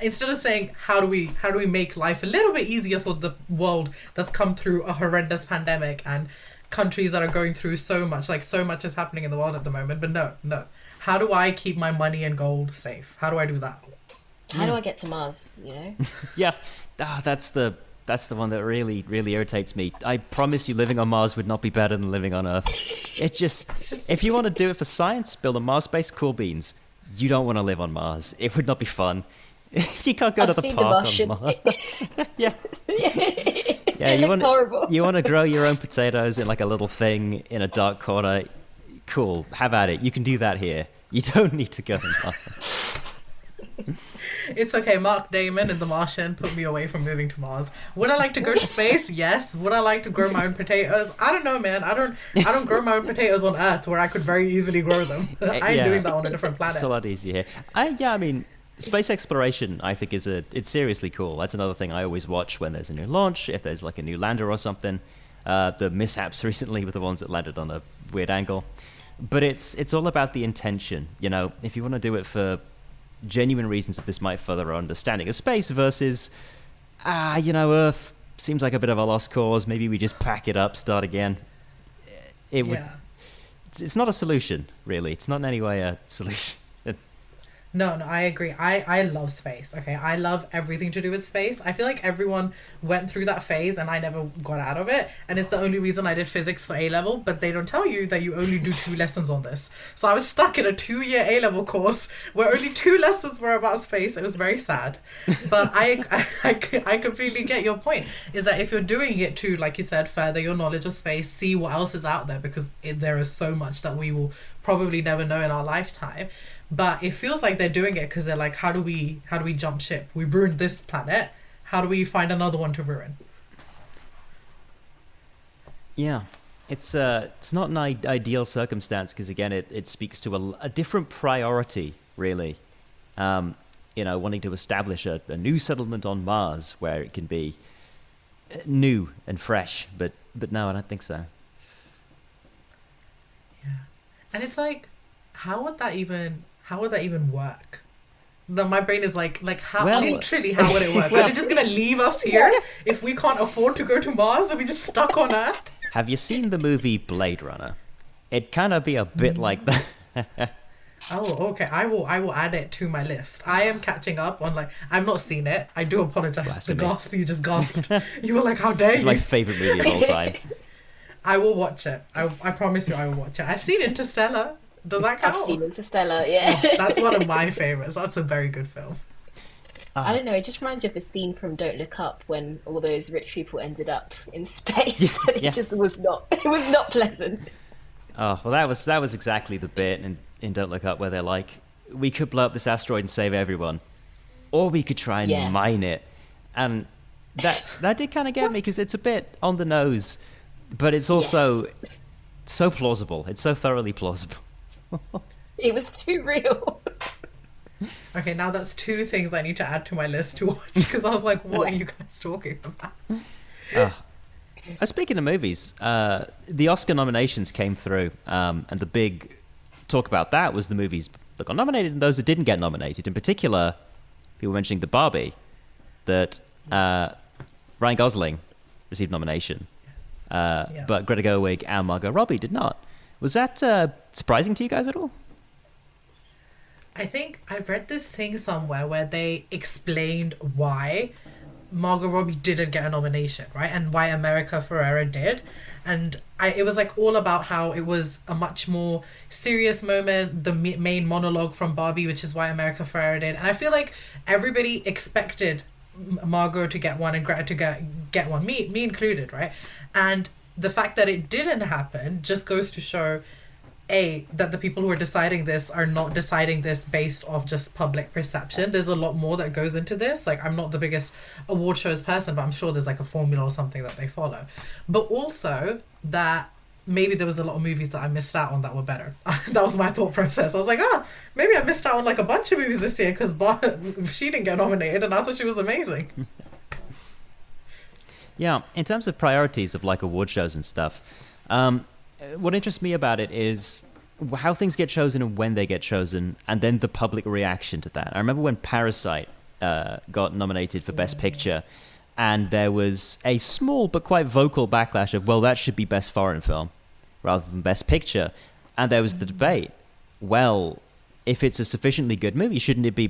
instead of saying how do we make life a little bit easier for the world that's come through a horrendous pandemic and countries that are going through so much is happening in the world at the moment. But no. How do I keep my money and gold safe? How do I do that? How do I get to Mars, Yeah. That's the one that really, really irritates me. I promise you living on Mars would not be better than living on Earth. It just if you want to do it for science, build a Mars base, cool beans. You don't want to live on Mars. It would not be fun. You can't go to the park on Mars. Yeah. It looks horrible. You want to grow your own potatoes in like a little thing in a dark corner. Cool, have at it. You can do that here. You don't need to go to Mars. It's okay. Mark Damon in The Martian put me away from moving to Mars. Would I like to go to space? Yes. Would I like to grow my own potatoes? I don't know, man. I don't grow my own potatoes on Earth where I could very easily grow them. I'm doing that on a different planet. It's a lot easier here. Space exploration, I think, it's seriously cool. That's another thing I always watch when there's a new launch, if there's like a new lander or something. The mishaps recently with the ones that landed on a weird angle. But it's all about the intention. If you want to do it for genuine reasons, if this might further our understanding of space versus, Earth seems like a bit of a lost cause. Maybe we just pack it up, start again. It's not a solution, really. It's not in any way a solution. No, I agree. I love space. Okay, I love everything to do with space. I feel like everyone went through that phase and I never got out of it. And it's the only reason I did physics for A-level, but they don't tell you that you only do 2 lessons on this. So I was stuck in a 2-year A-level course where only 2 lessons were about space. It was very sad. But I completely get your point, is that if you're doing it to, like you said, further your knowledge of space, see what else is out there, because there is so much that we will probably never know in our lifetime. But it feels like they're doing it because they're like, how do we jump ship? We ruined this planet. How do we find another one to ruin? Yeah, it's not an ideal circumstance because, again, it speaks to a different priority, really. Wanting to establish a new settlement on Mars where it can be new and fresh. But no, I don't think so. Yeah. And it's like, how would that even work? My brain is like how? Literally, how would it work? Are they just gonna leave us here if we can't afford to go to Mars? Are we just stuck on Earth? Have you seen the movie Blade Runner? It kind of be a bit like that. Oh, okay. I will add it to my list. I am catching up on I've not seen it. I do apologize. The gasp you just gasped. You were like, how dare you? It's my favorite movie of all time. I will watch it. I promise you I will watch it. I've seen Interstellar. Does that count? I've seen Interstellar, yeah. That's one of my favorites. That's a very good film. I don't know, it just reminds you of the scene from Don't Look Up when all those rich people ended up in space. And it just was not pleasant. Oh, well, that was exactly the bit in Don't Look Up where they're like, we could blow up this asteroid and save everyone, or we could try and mine it. And that did kind of get me, because it's a bit on the nose, but it's also so plausible. It's so thoroughly plausible. It was too real. Okay, now that's two things I need to add to my list to watch, because I was like, what are you guys talking about? Speaking of movies, the Oscar nominations came through, and the big talk about that was the movies that got nominated and those that didn't get nominated. In particular, people mentioning the Barbie, that Ryan Gosling received nomination, but Greta Gerwig and Margot Robbie did not. Was that surprising to you guys at all? I think I've read this thing somewhere where they explained why Margot Robbie didn't get a nomination, right? And why America Ferrera did. And it was all about how it was a much more serious moment, the main monologue from Barbie, which is why America Ferrera did. And I feel like everybody expected Margot to get one and Greta to get one, me included, right? And the fact that it didn't happen just goes to show that the people who are deciding this are not deciding this based off just public perception. There's a lot more that goes into this. I'm not the biggest award shows person, but I'm sure there's a formula or something that they follow. But also that maybe there was a lot of movies that I missed out on that were better. That was my thought process. I was like, maybe I missed out on a bunch of movies this year because she didn't get nominated and I thought she was amazing. Yeah, in terms of priorities of award shows and stuff, what interests me about it is how things get chosen and when they get chosen, and then the public reaction to that. I remember when Parasite got nominated for Best Picture, and there was a small but quite vocal backlash of, well, that should be Best Foreign Film rather than Best Picture. And there was the debate, well, if it's a sufficiently good movie, shouldn't it be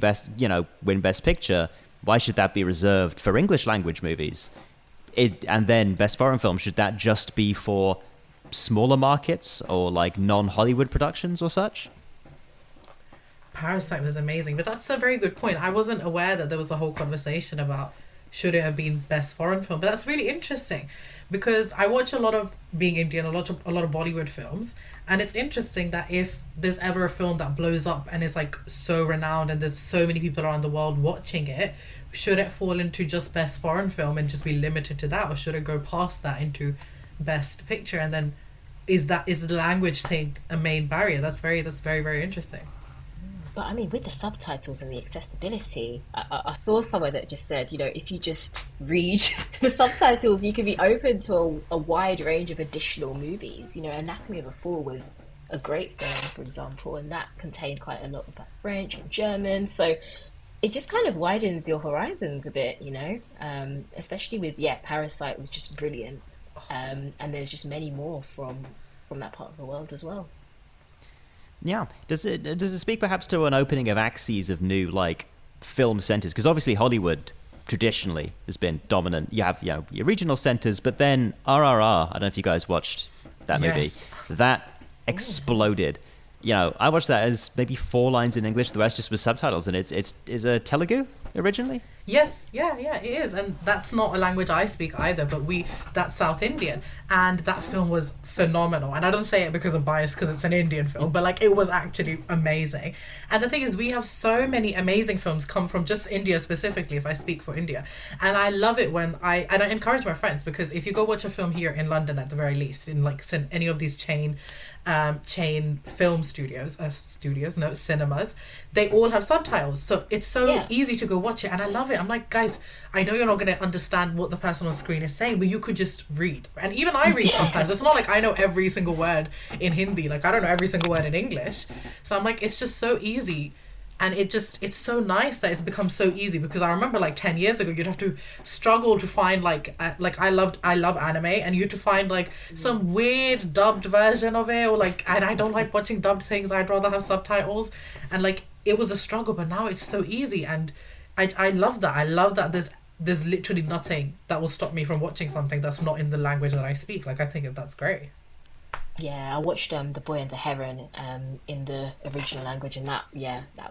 win Best Picture? Why should that be reserved for English language movies? And then Best Foreign Film, should that just be for smaller markets or non-Hollywood productions or such? Parasite was amazing, but that's a very good point. I wasn't aware that there was a whole conversation about should it have been Best Foreign Film, but that's really interesting because I watch a lot of, being Indian, a lot of Bollywood films, and it's interesting that if there's ever a film that blows up and is so renowned and there's so many people around the world watching it, should it fall into just Best Foreign Film and just be limited to that, or should it go past that into Best Picture? And then is the language thing a main barrier? That's very, very interesting. But I mean, with the subtitles and the accessibility, I saw somewhere that just said, if you just read the subtitles, you can be open to a wide range of additional movies. Anatomy of a Fall was a great film, for example, and that contained quite a lot of French and German. So it just kind of widens your horizons a bit, especially with, Parasite was just brilliant. And there's just many more from that part of the world as well. Yeah. Does it speak perhaps to an opening of axes of new film centers? Because obviously Hollywood traditionally has been dominant. You have your regional centers, but then RRR. I don't know if you guys watched that movie. Yes. That exploded. I watched that as maybe 4 lines in English. The rest just was subtitles, and it's a Telugu originally. Yes, yeah, it is. And that's not a language I speak either, but that's South Indian. And that film was phenomenal. And I don't say it because I'm biased because it's an Indian film, but it was actually amazing. And the thing is, we have so many amazing films come from just India specifically, if I speak for India. And I love it when I encourage my friends, because if you go watch a film here in London at the very least, in any of these chain film cinemas, they all have subtitles, so it's so easy to go watch it, and I love it. I'm like, guys, I know you're not going to understand what the person on screen is saying, but you could just read. And even I read sometimes. It's not I know every single word in Hindi, I don't know every single word in English. So I'm like, it's just so easy And it's so nice that it's become so easy, because I remember like 10 years ago, you'd have to struggle to find like I love anime, and you had to find like some weird dubbed version of it, or like, and I don't like watching dubbed things. I'd rather have subtitles, and like it was a struggle, but now it's so easy, and I love that. I love that there's literally nothing that will stop me from watching something that's not in the language that I speak. Like, I think that's great. Yeah, I watched The Boy and the Heron in the original language, and that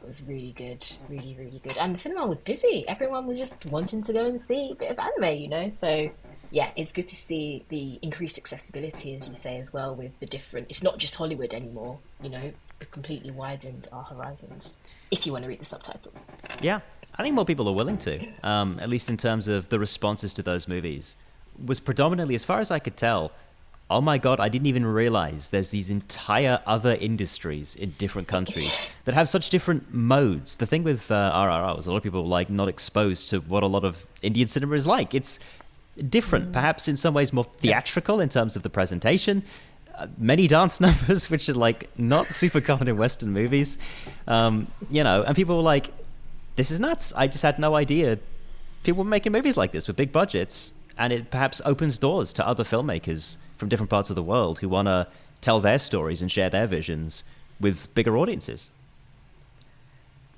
was really good, really, really good. And the cinema was busy. Everyone was just wanting to go and see a bit of anime, you know. So yeah, it's good to see the increased accessibility, as you say, as well, with the different. It's not just Hollywood anymore, you know. It completely widened our horizons. If you want to read the subtitles. Yeah, I think more people are willing to. At least in terms of the responses to those movies, was predominantly, as far as I could tell. Oh my God, I didn't even realize there's these entire other industries in different countries that have such different modes. The thing with RRR was a lot of people like not exposed to what a lot of Indian cinema is like. It's different, perhaps in some ways more theatrical in terms of the presentation. Many dance numbers, which are like not super common in Western movies. You know, and people were like, this is nuts. I just had no idea people were making movies like this with big budgets. And it perhaps opens doors to other filmmakers from different parts of the world who want to tell their stories and share their visions with bigger audiences.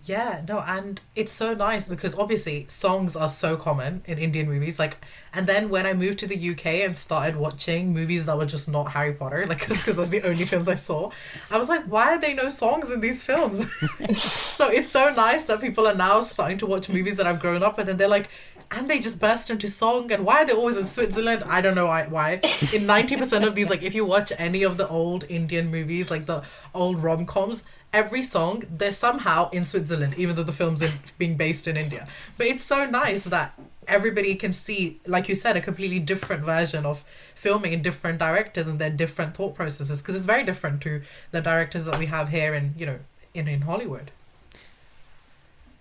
Yeah, no, and it's so nice because obviously songs are so common in Indian movies. Like, and then when I moved to the UK and started watching movies that were just not Harry Potter, like, because that's the only films I saw, I was like, why are there no songs in these films? So it's so nice that people are now starting to watch movies that I've grown up with, and they're like, and they just burst into song. And why are they always in Switzerland? I don't know why. In 90% of these, like, if you watch any of the old Indian movies, like the old rom-coms, every song, they're somehow in Switzerland, even though the film's being based in India. But it's so nice that everybody can see, like you said, a completely different version of filming in different directors and their different thought processes, because it's very different to the directors that we have here in, you know, in Hollywood.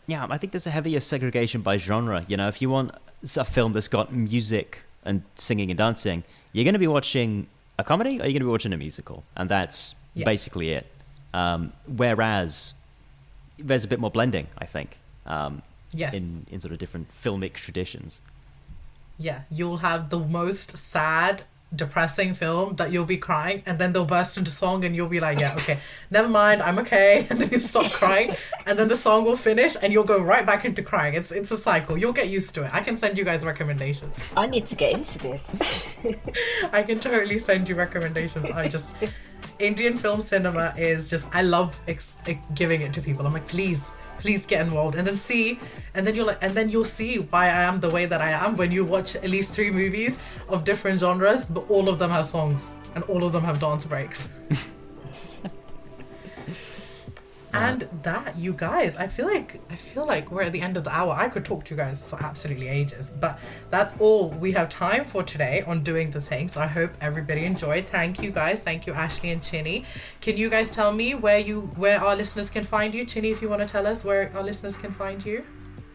Yeah, I think there's a heavier segregation by genre. You know, if you want a film that's got music and singing and dancing, you're going to be watching a comedy or you're going to be watching a musical. And that's basically it. Whereas there's a bit more blending, I think, in sort of different filmic traditions. Yeah, you'll have the most sad, depressing film that you'll be crying, and then they'll burst into song and you'll be like, yeah, okay, never mind, I'm okay, and then you stop crying, and then the song will finish and you'll go right back into crying. It's a cycle. You'll get used to it. I can send you guys recommendations. I need to get into this. I can totally send you recommendations. Indian film cinema is just, I love giving it to people. I'm like, please get involved, and then you'll see why I am the way that I am when you watch at least 3 movies of different genres, but all of them have songs and all of them have dance breaks. And that, you guys, I feel like we're at the end of the hour. I could talk to you guys for absolutely ages, but that's all we have time for today on Doing the Thing. So I hope everybody enjoyed. Thank you guys. Thank you, Ashley and Chinny. Can you guys tell me where our listeners can find you? Chinny, if you want to tell us where our listeners can find you.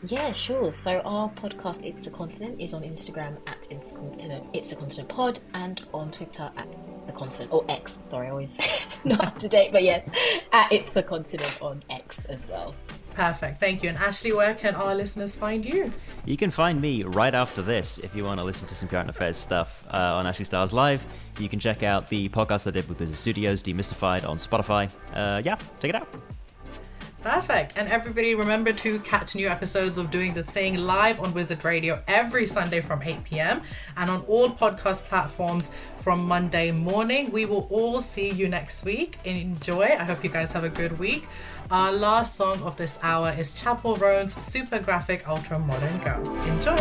Yeah, sure. So our podcast, It's a Continent, is on Instagram at It's a Continent Pod, and on Twitter at It's a Continent, or X, sorry, I always not up to date, but yes, at It's a Continent on X as well. Perfect, thank you. And Ashley, where can our listeners find you? You can find me right after this if you want to listen to some current affairs stuff on Ashley Stars Live. You can check out the podcast I did with Wizard Studios, Demystified, on Spotify. Check it out. Perfect. And everybody, remember to catch new episodes of Doing the Thing live on Wizard Radio every Sunday from 8 p.m. and on all podcast platforms from Monday morning. We will all see you next week. Enjoy. I hope you guys have a good week. Our last song of this hour is Chapel Roan's Super Graphic Ultra Modern Girl. Enjoy.